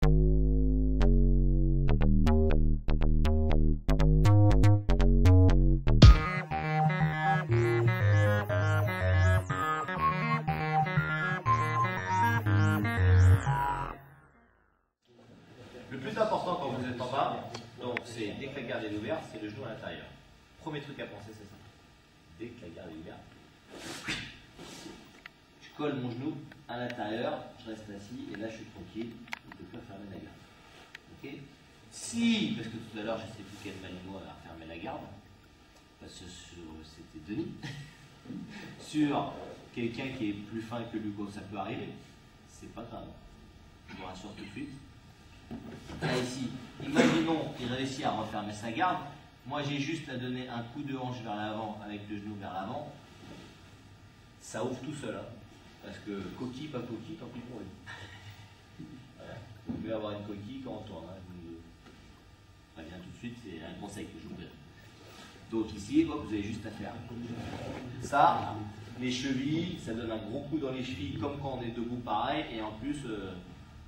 Le plus important quand vous êtes en bas, donc c'est dès que la garde est ouverte, c'est le genou à l'intérieur. Premier truc à penser, c'est ça. Dès que la garde est ouverte, je colle mon genou à l'intérieur, je reste assis et là je suis tranquille, je ne peux pas fermer la garde. Ok? Si, parce que tout à l'heure je ne sais plus quel malinois a fermé la garde, parce que c'était Denis, sur quelqu'un qui est plus fin que Lugo, ça peut arriver, c'est pas grave. Je vous rassure tout de suite. Là ici, imaginons qu'il réussit à refermer sa garde. Moi j'ai juste à donner un coup de hanche vers l'avant avec le genou vers l'avant. Ça ouvre tout seul. Hein. Parce que coquille, pas coquille, tant pis pour lui. Voilà. Vous pouvez avoir une coquille quand on tourne. Hein. Je vous préviens tout de suite, c'est un conseil que je vous donne. Donc ici, vous avez juste à faire ça. Les chevilles, ça donne un gros coup dans les chevilles comme quand on est debout pareil. Et en plus,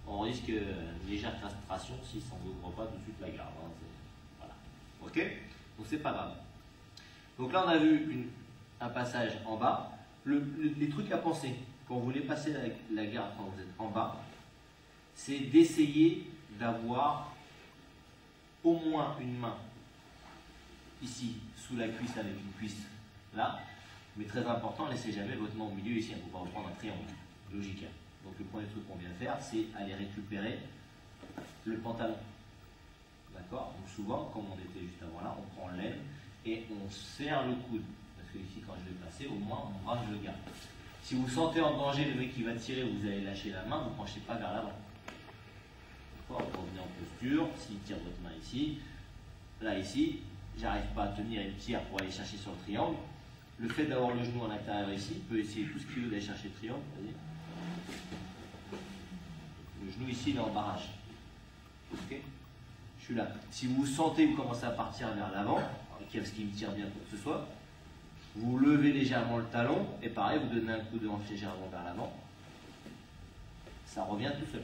on risque une légère castration si ça n'ouvre pas tout de suite la garde. Hein. Voilà. Ok? Donc c'est pas grave. Donc là on a vu un passage en bas. Les trucs à penser quand vous voulez passer avec la garde quand vous êtes en bas, c'est d'essayer d'avoir au moins une main ici sous la cuisse avec une cuisse là. Mais très important, laissez jamais votre main au milieu ici. On ne peut pas reprendre un triangle. Logique. Donc le premier truc qu'on vient faire, c'est aller récupérer le pantalon. D'accord? Donc souvent, comme on était juste avant là, on prend l'aine et on serre le coude. Parce que ici, quand je vais passer, au moins, mon bras, je le garde. Si vous sentez en danger le mec qui va tirer, vous allez lâcher la main, vous ne penchez pas vers l'avant. D'accord? Vous revenez en posture, s'il tire votre main ici, là ici, j'arrive pas à tenir, il tire pour aller chercher sur le triangle. Le fait d'avoir le genou à l'intérieur ici, il peut essayer tout ce qu'il veut d'aller chercher le triangle. Vas-y. Le genou ici, il est en barrage. Ok? Je suis là. Si vous sentez que vous commencez à partir vers l'avant, ce qui me tire bien pour que ce soit, vous levez légèrement le talon et pareil, vous donnez un coup de hanche légèrement vers l'avant. Ça revient tout seul.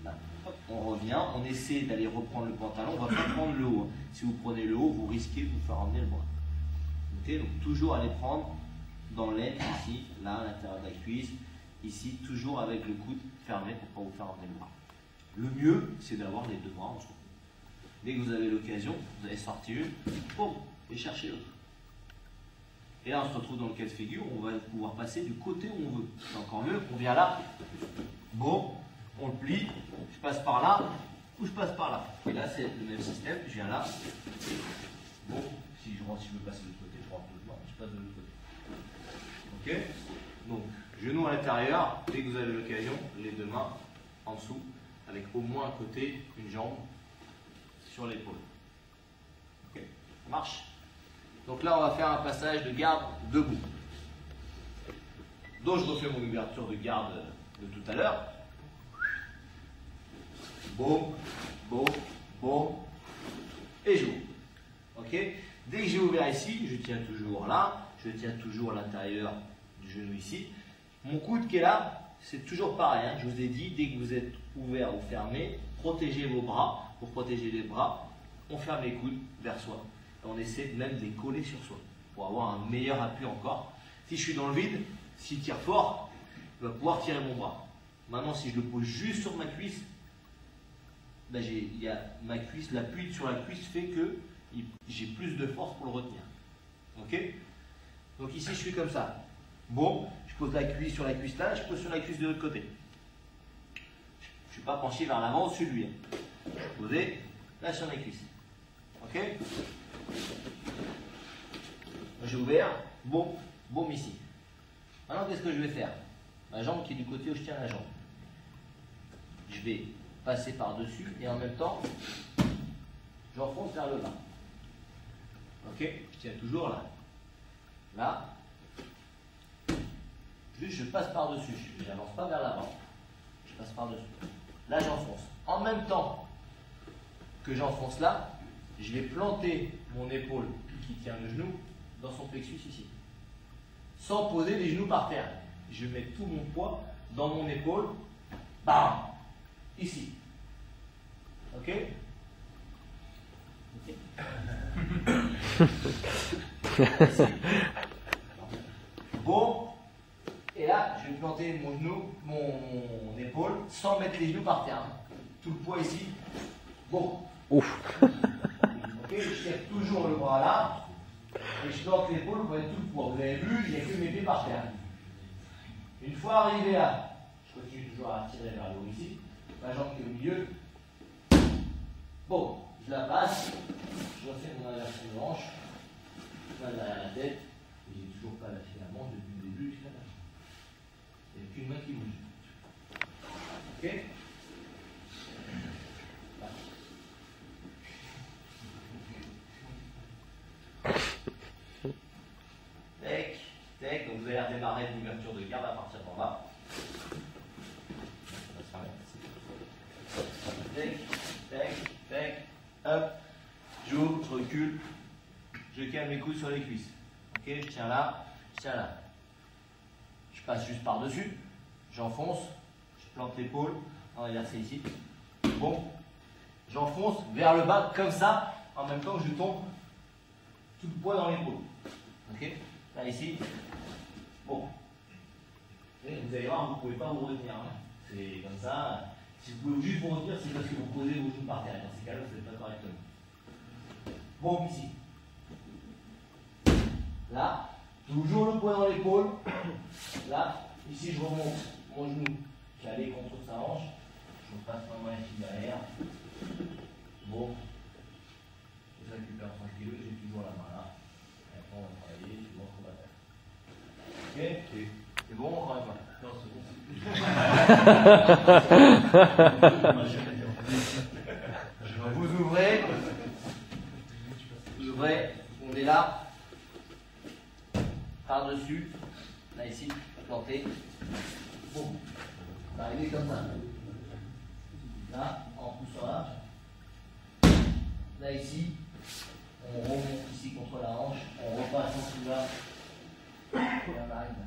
Là. Hop, on revient, on essaie d'aller reprendre le pantalon, on ne va pas prendre le haut. Si vous prenez le haut, vous risquez de vous faire emmener le bras. Okay? Donc toujours aller prendre dans l'aine ici, là à l'intérieur de la cuisse, ici, toujours avec le coude fermé pour ne pas vous faire emmener le bras. Le mieux, c'est d'avoir les deux bras en dessous. Dès que vous avez l'occasion, vous allez sortir une, boum, et chercher l'autre. Et là, on se retrouve dans le cas de figure, on va pouvoir passer du côté où on veut. C'est encore mieux, on vient là, bon, on le plie, je passe par là, ou je passe par là. Et là, c'est le même système, je viens là, bon, si je veux passer de l'autre côté, je rentre le doigt, je passe de l'autre côté. Ok? Donc, genou à l'intérieur, dès que vous avez l'occasion, les deux mains en dessous, avec au moins un côté, une jambe sur l'épaule. Ok? Ça marche? Donc là, on va faire un passage de garde debout. Donc je refais mon ouverture de garde de tout à l'heure. Boum, boum, boum, et j'ouvre. Ok? Dès que j'ai ouvert ici, je tiens toujours là, je tiens toujours l'intérieur du genou ici. Mon coude qui est là, c'est toujours pareil. Hein. Je vous ai dit, dès que vous êtes ouvert ou fermé, protégez vos bras. Pour protéger les bras, on ferme les coudes vers soi. Et on essaie même de les coller sur soi pour avoir un meilleur appui encore. Si je suis dans le vide, s'il tire fort, il va pouvoir tirer mon bras. Maintenant, si je le pose juste sur ma cuisse, ben ma cuisse, l'appui sur la cuisse fait que j'ai plus de force pour le retenir. Ok? Donc ici, je suis comme ça. Bon, je pose la cuisse sur la cuisse là, je pose sur la cuisse de l'autre côté. Je ne suis pas penché vers l'avant au-dessus de lui. Posé là sur la cuisse. Ok? J'ai ouvert, bon, boum ici. Maintenant, qu'est-ce que je vais faire? Ma jambe qui est du côté où je tiens la jambe. Je vais passer par-dessus et en même temps, j'enfonce vers le bas. Ok? Je tiens toujours là. Là. Juste, je passe par-dessus. Je n'avance pas vers l'avant. Je passe par-dessus. Là, j'enfonce. En même temps que j'enfonce là, je vais planter mon épaule qui tient le genou dans son plexus ici. Sans poser les genoux par terre. Je mets tout mon poids dans mon épaule. Bam! Ici. Ok. Bon. Et là, je vais planter mon genou, mon épaule, sans mettre les genoux par terre. Tout le poids ici. Bon. Ouf. Ok, je tire toujours le bras là. Et je plante l'épaule pour mettre tout le poids. Vous avez vu, il n'y a que mes pieds par terre. Une fois arrivé là, je continue toujours à tirer vers le haut ici. Ma jambe qui est au milieu. Bon, je la passe. Je refais mon inversion de hanche. Je passe derrière la tête. Et j'ai toujours pas lâché la manche depuis le début jusqu'à la fin. Il n'y a qu'une main qui bouge. Ok? Tac, tac. Donc vous allez redémarrer l'ouverture de garde à partir d'en bas. Tac, tac, tac. Hop. J'ouvre, je recule. Je calme les coudes sur les cuisses. Ok, je tiens là, je tiens là. Je passe juste par-dessus. J'enfonce. Je plante l'épaule. On va verser ici. Bon. J'enfonce vers le bas comme ça. En même temps que je tombe tout le poids dans l'épaule. Ok. Là ici. Bon. Et vous allez voir, vous ne pouvez pas vous retenir. Hein. C'est comme ça. Si vous pouvez juste vous retenir, c'est parce que vous posez vos genoux par terre. Dans ces cas-là, vous ne faites pas correctement. Bon, ici. Là, toujours le poids dans l'épaule. Là, ici, je remonte mon genou. J'allais contre sa hanche. Je passe ma main ici derrière. Bon. Je récupère tranquille. J'ai toujours la main là. Et après, on va travailler. C'est bon, on va faire. Ok. C'est bon, encore une fois. Non, c'est bon. Vous ouvrez. Vous ouvrez. On est là. Par-dessus. Là, ici. Planté. Bon. On va arriver comme ça. Là, en poussant là. Là, ici. On remonte ici contre la hanche. On repasse en dessous là. Et on arrive là.